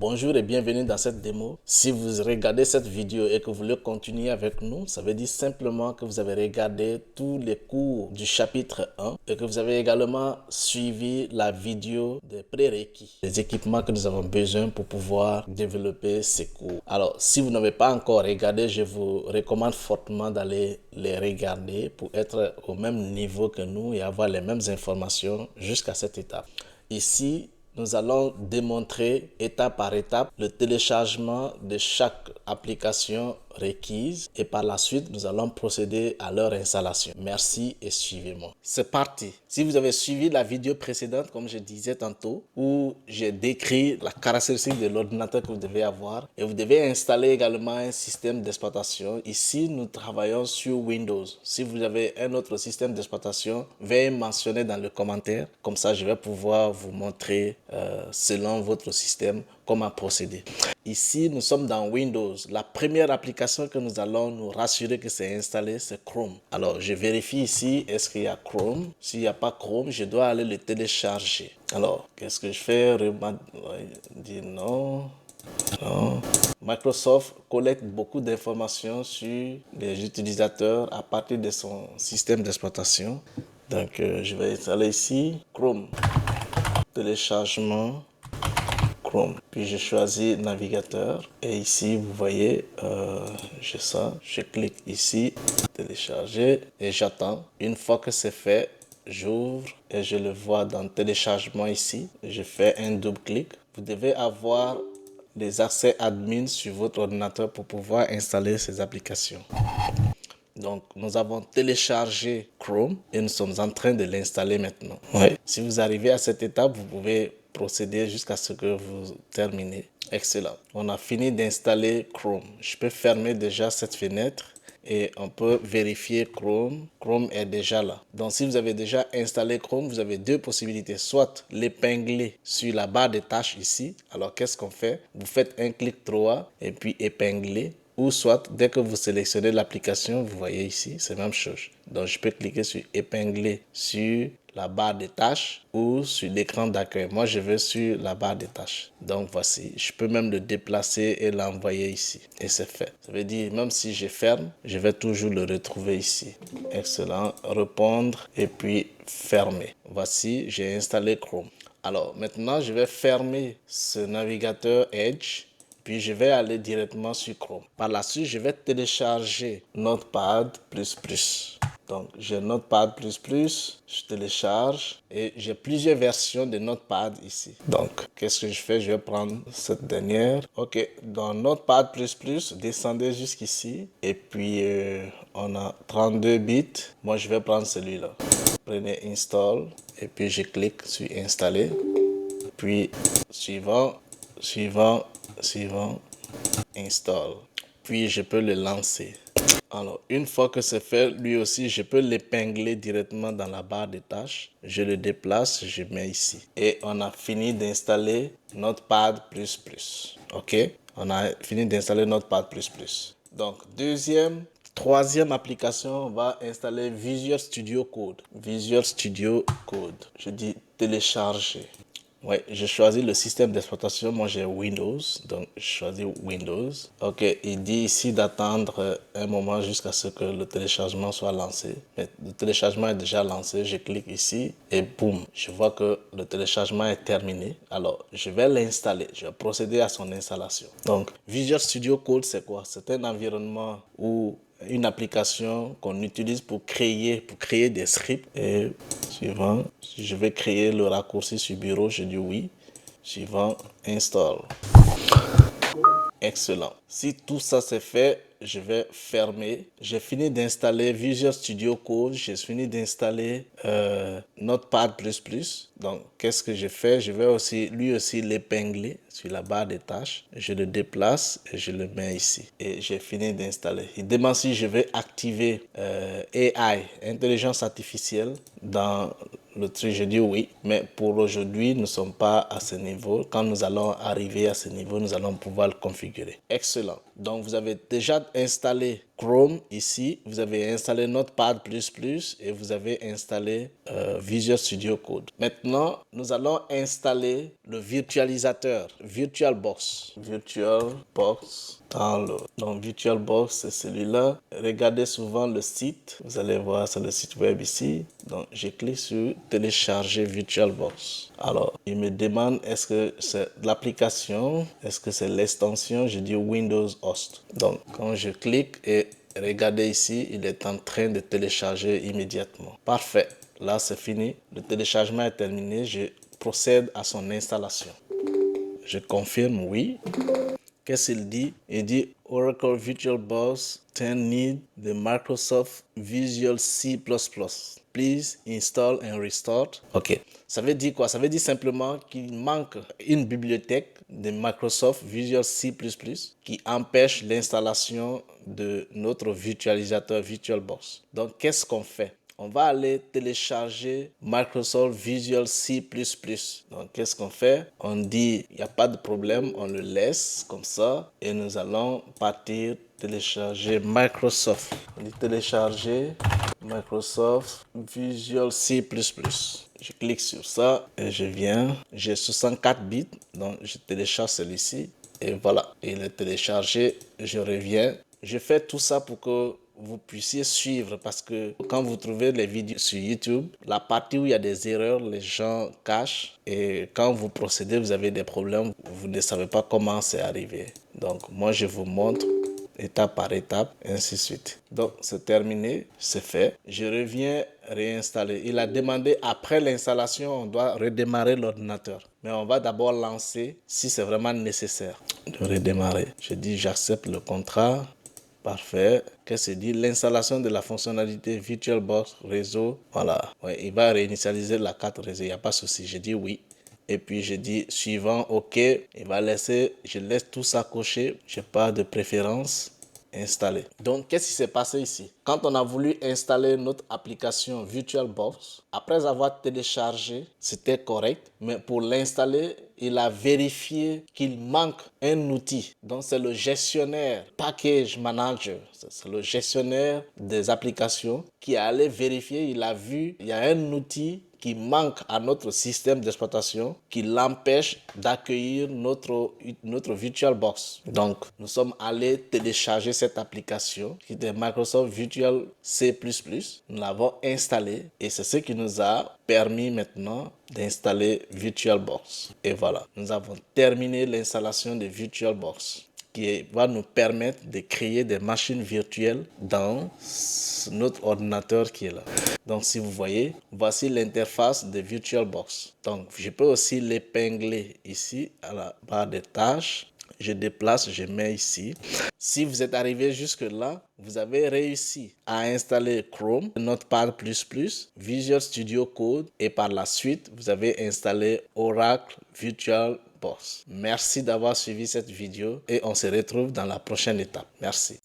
Bonjour et bienvenue dans cette démo. Si vous regardez cette vidéo et que vous voulez continuer avec nous, ça veut dire simplement que vous avez regardé tous les cours du chapitre 1 et que vous avez également suivi la vidéo des prérequis, des équipements que nous avons besoin pour pouvoir développer ces cours. Alors, si vous n'avez pas encore regardé, je vous recommande fortement d'aller les regarder pour être au même niveau que nous et avoir les mêmes informations jusqu'à cette étape. Ici, nous allons démontrer étape par étape le téléchargement de chaque application requise et par la suite, nous allons procéder à leur installation. Merci et suivez-moi. C'est parti. Si vous avez suivi la vidéo précédente, comme je disais tantôt, où j'ai décrit la caractéristique de l'ordinateur que vous devez avoir et vous devez installer également un système d'exploitation. Ici, nous travaillons sur Windows. Si vous avez un autre système d'exploitation, veuillez mentionner dans le commentaire. Comme ça, je vais pouvoir vous montrer selon votre système comment procéder. Ici, nous sommes dans Windows. La première application que nous allons nous rassurer que c'est installé, c'est Chrome. Alors, je vérifie ici, est-ce qu'il y a Chrome? S'il n'y a pas Chrome, je dois aller le télécharger. Alors, qu'est-ce que je fais? Dire non. Non. Microsoft collecte beaucoup d'informations sur les utilisateurs à partir de son système d'exploitation. Donc, je vais installer ici Chrome. Téléchargement Chrome. Puis je choisis navigateur et ici vous voyez j'ai ça. Je clique ici, télécharger et j'attends. Une fois que c'est fait, j'ouvre et je le vois dans téléchargement ici. Je fais un double clic. Vous devez avoir des accès admin sur votre ordinateur pour pouvoir installer ces applications. Donc, nous avons téléchargé Chrome et nous sommes en train de l'installer maintenant. Ouais. Si vous arrivez à cette étape, vous pouvez procéder jusqu'à ce que vous terminez. Excellent. On a fini d'installer Chrome. Je peux fermer déjà cette fenêtre et on peut vérifier Chrome. Chrome est déjà là. Donc, si vous avez déjà installé Chrome, vous avez deux possibilités. Soit l'épingler sur la barre de tâches ici. Alors, qu'est-ce qu'on fait? Vous faites un clic droit et puis épingler. Ou soit, dès que vous sélectionnez l'application, vous voyez ici, c'est la même chose. Donc, je peux cliquer sur épingler sur la barre des tâches ou sur l'écran d'accueil. Moi, je vais sur la barre des tâches. Donc, voici. Je peux même le déplacer et l'envoyer ici. Et c'est fait. Ça veut dire, même si je ferme, je vais toujours le retrouver ici. Excellent. Répondre et puis fermer. Voici, j'ai installé Chrome. Alors, maintenant, je vais fermer ce navigateur Edge. Puis je vais aller directement sur Chrome. Par la suite, je vais télécharger Notepad++. Donc, j'ai Notepad++, je télécharge et j'ai plusieurs versions de Notepad ici. Donc, qu'est-ce que je fais? Je vais prendre cette dernière. Ok, dans Notepad++, descendez jusqu'ici. Et puis, on a 32 bits. Moi, je vais prendre celui-là. Prenez Install et puis je clique sur Installer. Puis, suivant, install. Puis je peux le lancer. Alors, une fois que c'est fait, lui aussi, je peux l'épingler directement dans la barre de tâches. Je le déplace, je mets ici. Et on a fini d'installer Notepad++. OK? On a fini d'installer Notepad++. Donc, troisième application, on va installer Visual Studio Code. Visual Studio Code. Je dis télécharger. Oui, je choisis le système d'exploitation. Moi, j'ai Windows. Donc, je choisis Windows. OK, il dit ici d'attendre un moment jusqu'à ce que le téléchargement soit lancé. Mais le téléchargement est déjà lancé. Je clique ici et boum, je vois que le téléchargement est terminé. Alors, je vais l'installer. Je vais procéder à son installation. Donc, Visual Studio Code, c'est quoi? C'est un environnement où une qu'on utilise pour créer des scripts. Et suivant, si je vais créer le raccourci sur bureau, je dis oui. Suivant, install. Excellent. Si tout ça c'est fait, je vais fermer. J'ai fini d'installer Visual Studio Code. J'ai fini d'installer Notepad++. Donc, qu'est-ce que je fais? Je vais lui aussi l'épingler sur la barre des tâches. Je le déplace et je le mets ici. Et j'ai fini d'installer. Il demande si je vais activer AI, intelligence artificielle, dans le truc. Je dis oui, mais pour aujourd'hui, nous ne sommes pas à ce niveau. Quand nous allons arriver à ce niveau, nous allons pouvoir le configurer. Excellent. Donc, vous avez déjà installé Chrome ici, vous avez installé Notepad++ et vous avez installé Visual Studio Code. Maintenant, nous allons installer le virtualisateur VirtualBox. VirtualBox donc VirtualBox, c'est celui-là. Regardez souvent le site. Vous allez voir, c'est le site web ici. Donc, je clique sur télécharger VirtualBox. Alors, il me demande est-ce que c'est l'application, est-ce que c'est l'extension. Je dis Windows Host. Donc, quand je clique et regardez ici, il est en train de télécharger immédiatement. Parfait. Là, c'est fini. Le téléchargement est terminé. Je procède à son installation. Je confirme oui. Qu'est-ce qu'il dit? Il dit Oracle VirtualBox 10 need the Microsoft Visual C++. Please install and restart. Ok. Ça veut dire quoi? Ça veut dire simplement qu'il manque une bibliothèque de Microsoft Visual C++ qui empêche l'installation de notre virtualisateur VirtualBox. Donc, qu'est-ce qu'on fait? On va aller télécharger Microsoft Visual C++. Donc, qu'est-ce qu'on fait? On dit, il n'y a pas de problème, on le laisse comme ça et nous allons partir télécharger Microsoft. On dit télécharger Microsoft Visual C++. Je clique sur ça et je viens. J'ai 64 bits, donc je télécharge celui-ci. Et voilà, il est téléchargé. Je reviens. Je fais tout ça pour que vous puissiez suivre parce que quand vous trouvez les vidéos sur YouTube, la partie où il y a des erreurs, les gens cachent et quand vous procédez, vous avez des problèmes, vous ne savez pas comment c'est arrivé. Donc, moi, je vous montre étape par étape, et ainsi de suite. Donc, c'est terminé, c'est fait. Je reviens réinstaller. Il a demandé, après l'installation, on doit redémarrer l'ordinateur. Mais on va d'abord lancer si c'est vraiment nécessaire de redémarrer. Je dis, j'accepte le contrat. Parfait. Qu'est-ce qu'il dit? L'installation de la fonctionnalité VirtualBox réseau. Voilà. Ouais, il va réinitialiser la carte réseau. Il n'y a pas de souci. Je dis oui. Et puis je dis suivant, OK. Il va laisser, je laisse tout ça coché. Je n'ai pas de préférence. Installer. Donc, qu'est-ce qui s'est passé ici? Quand on a voulu installer notre application VirtualBox, après avoir téléchargé, c'était correct. Mais pour l'installer, il a vérifié qu'il manque un outil. Donc, c'est le gestionnaire Package Manager. C'est le gestionnaire des applications qui est allé vérifier. Il a vu, il y a un outil qui manque à notre système d'exploitation, qui l'empêche d'accueillir notre VirtualBox. Donc, nous sommes allés télécharger cette application qui est Microsoft Visual C++. Nous l'avons installée et c'est ce qui nous a permis maintenant d'installer VirtualBox. Et voilà, nous avons terminé l'installation de VirtualBox qui va nous permettre de créer des machines virtuelles dans notre ordinateur qui est là. Donc, si vous voyez, voici l'interface de VirtualBox. Donc, je peux aussi l'épingler ici à la barre des tâches. Je déplace, je mets ici. Si vous êtes arrivé jusque-là, vous avez réussi à installer Chrome, Notepad++, Visual Studio Code et par la suite, vous avez installé Oracle VirtualBox. Merci d'avoir suivi cette vidéo et on se retrouve dans la prochaine étape. Merci.